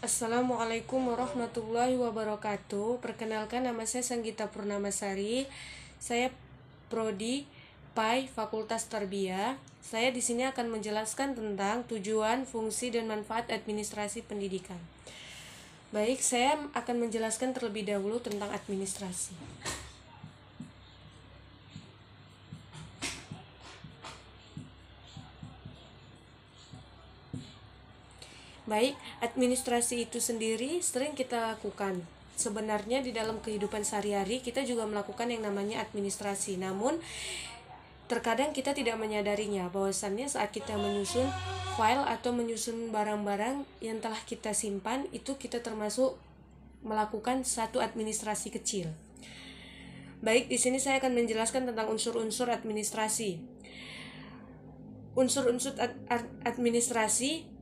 Assalamualaikum warahmatullahi wabarakatuh. Perkenalkan, nama saya Sanggita Purnamasari. Saya prodi PAI Fakultas Tarbiyah. Saya di sini akan menjelaskan tentang tujuan, fungsi, dan manfaat administrasi pendidikan. Baik, saya akan menjelaskan terlebih dahulu tentang administrasi. Baik, administrasi itu sendiri sering kita lakukan. Sebenarnya di dalam kehidupan sehari-hari kita juga melakukan yang namanya administrasi. Namun terkadang kita tidak menyadarinya bahwasannya saat kita menyusun file atau menyusun barang-barang yang telah kita simpan, itu kita termasuk melakukan satu administrasi kecil. Baik, di sini saya akan menjelaskan tentang unsur-unsur administrasi. Unsur-unsur administrasi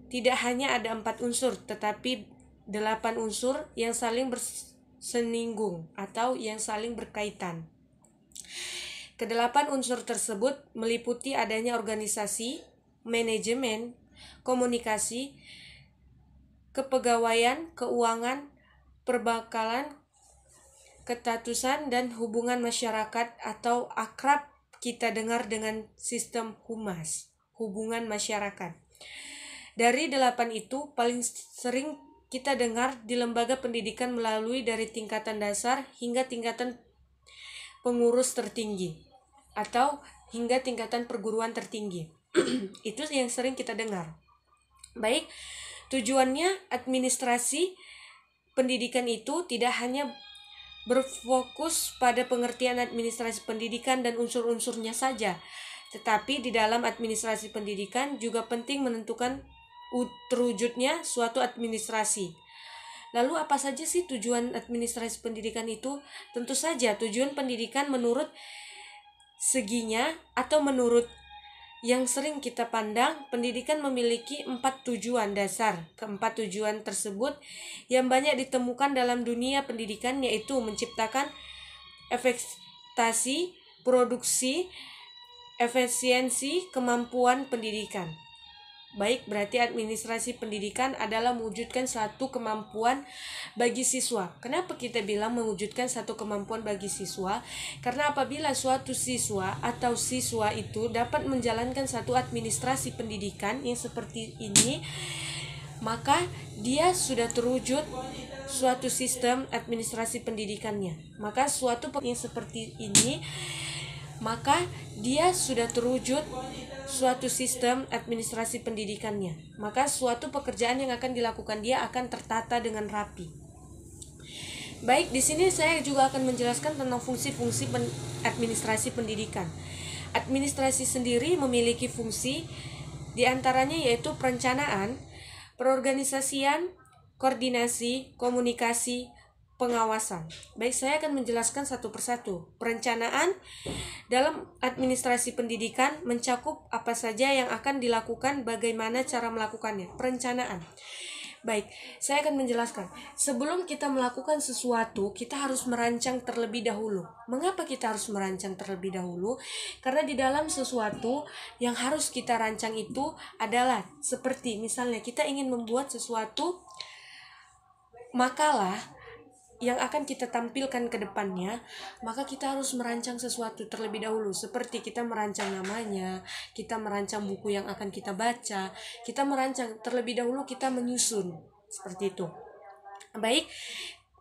tidak hanya ada 4 unsur, tetapi 8 unsur yang saling berseninggung atau yang saling berkaitan. Kedelapan unsur tersebut meliputi adanya organisasi, manajemen, komunikasi, kepegawaian, keuangan, perbakalan, ketatusan, dan hubungan masyarakat atau akrab kita dengar dengan sistem humas, hubungan masyarakat. Dari 8 itu paling sering kita dengar di lembaga pendidikan melalui dari tingkatan dasar hingga tingkatan pengurus tertinggi atau hingga tingkatan perguruan tertinggi. Itu yang sering kita dengar. Baik, tujuannya administrasi pendidikan itu tidak hanya berfokus pada pengertian administrasi pendidikan dan unsur-unsurnya saja, tetapi di dalam administrasi pendidikan juga penting menentukan terwujudnya suatu administrasi. Lalu apa saja sih tujuan administrasi pendidikan itu? Tentu saja tujuan pendidikan menurut seginya atau menurut yang sering kita pandang, pendidikan memiliki 4 tujuan dasar. Keempat tujuan tersebut yang banyak ditemukan dalam dunia pendidikan, yaitu menciptakan efektivitas, produksi, efisiensi, kemampuan pendidikan. Baik, berarti administrasi pendidikan adalah mewujudkan satu kemampuan bagi siswa. Kenapa kita bilang mewujudkan satu kemampuan bagi siswa? Karena apabila suatu siswa atau siswa itu dapat menjalankan satu administrasi pendidikan yang seperti ini, maka dia sudah terwujud suatu sistem administrasi pendidikannya. Maka suatu yang seperti ini, maka dia sudah terwujud suatu sistem administrasi pendidikannya. Maka suatu pekerjaan yang akan dilakukan dia akan tertata dengan rapi. Baik, di sini saya juga akan menjelaskan tentang fungsi-fungsi administrasi pendidikan. Administrasi sendiri memiliki fungsi diantaranya yaitu perencanaan, perorganisasian, koordinasi, komunikasi, pengawasan. Baik, saya akan menjelaskan satu persatu. Perencanaan dalam administrasi pendidikan mencakup apa saja yang akan dilakukan, bagaimana cara melakukannya. Perencanaan. Baik, saya akan menjelaskan. Sebelum kita melakukan sesuatu, kita harus merancang terlebih dahulu. Mengapa kita harus merancang terlebih dahulu? Karena di dalam sesuatu yang harus kita rancang itu adalah seperti misalnya kita ingin membuat sesuatu makalah yang akan kita tampilkan ke depannya, maka kita harus merancang sesuatu terlebih dahulu. Seperti kita merancang namanya, kita merancang buku yang akan kita baca, kita merancang terlebih dahulu, kita menyusun seperti itu. Baik,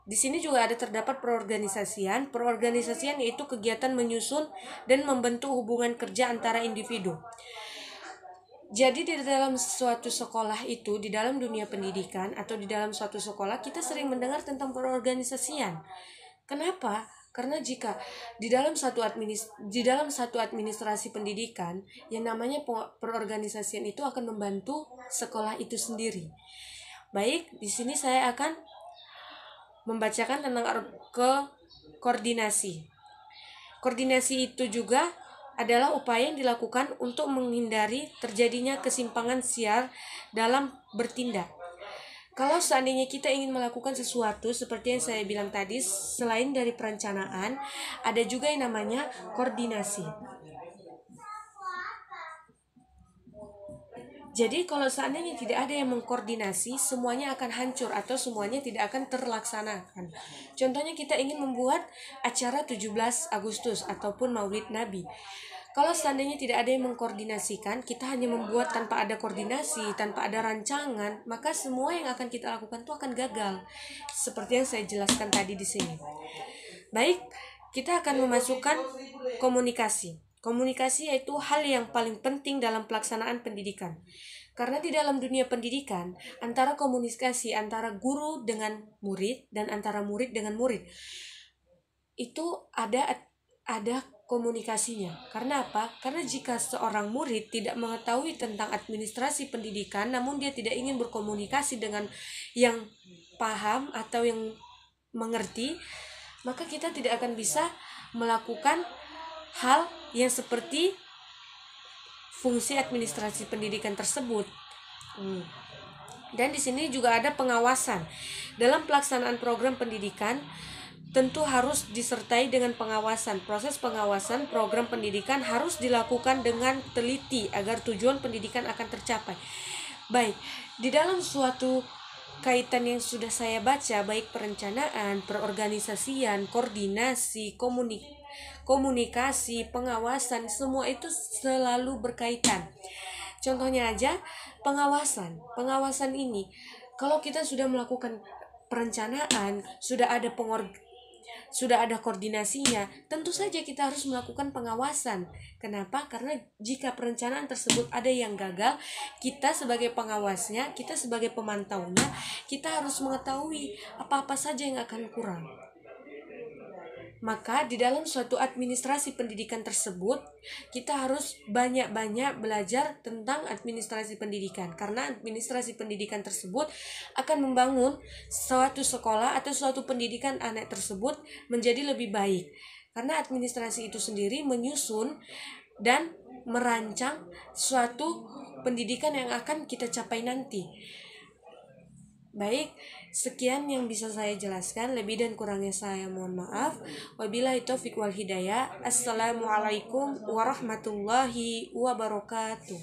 di sini juga ada terdapat perorganisasian. Perorganisasian yaitu kegiatan menyusun dan membentuk hubungan kerja antara individu. Jadi di dalam suatu sekolah itu, di dalam dunia pendidikan atau di dalam suatu sekolah, kita sering mendengar tentang perorganisasian. Kenapa? Karena jika di dalam satu administrasi pendidikan, yang namanya perorganisasian itu akan membantu sekolah itu sendiri. Baik, di sini saya akan membacakan tentang koordinasi. Koordinasi itu juga adalah upaya yang dilakukan untuk menghindari terjadinya kesimpangan siar dalam bertindak. Kalau seandainya kita ingin melakukan sesuatu seperti yang saya bilang tadi, selain dari perencanaan, ada juga yang namanya koordinasi. Jadi kalau seandainya tidak ada yang mengkoordinasi, semuanya akan hancur atau semuanya tidak akan terlaksanakan. Contohnya kita ingin membuat acara 17 Agustus ataupun Maulid Nabi. Kalau seandainya tidak ada yang mengkoordinasikan, kita hanya membuat tanpa ada koordinasi, tanpa ada rancangan, maka semua yang akan kita lakukan itu akan gagal. Seperti yang saya jelaskan tadi di sini. Baik, kita akan memasukkan komunikasi. Komunikasi yaitu hal yang paling penting dalam pelaksanaan pendidikan. Karena di dalam dunia pendidikan, antara komunikasi antara guru dengan murid dan antara murid dengan murid itu ada komunikasinya. Karena apa? Karena jika seorang murid tidak mengetahui tentang administrasi pendidikan, namun dia tidak ingin berkomunikasi dengan yang paham atau yang mengerti, maka kita tidak akan bisa melakukan hal yang seperti fungsi administrasi pendidikan tersebut. Dan di sini juga ada pengawasan. Dalam pelaksanaan program pendidikan tentu harus disertai dengan pengawasan. Proses pengawasan program pendidikan harus dilakukan dengan teliti agar tujuan pendidikan akan tercapai. Baik, di dalam suatu kaitan yang sudah saya baca, baik perencanaan, perorganisasian, koordinasi, komunikasi, pengawasan, semua itu selalu berkaitan. Contohnya aja pengawasan. Pengawasan ini, kalau kita sudah melakukan perencanaan, sudah ada koordinasinya, tentu saja kita harus melakukan pengawasan. Kenapa? Karena jika perencanaan tersebut ada yang gagal, kita sebagai pengawasnya, kita sebagai pemantaunya, kita harus mengetahui apa-apa saja yang akan kurang. Maka di dalam suatu administrasi pendidikan tersebut, kita harus banyak-banyak belajar tentang administrasi pendidikan. Karena administrasi pendidikan tersebut akan membangun suatu sekolah atau suatu pendidikan anak tersebut menjadi lebih baik. Karena administrasi itu sendiri menyusun dan merancang suatu pendidikan yang akan kita capai nanti. Baik, sekian yang bisa saya jelaskan. Lebih dan kurangnya saya mohon maaf. Wabillahi taufiq wal hidayah. Assalamualaikum warahmatullahi wabarakatuh.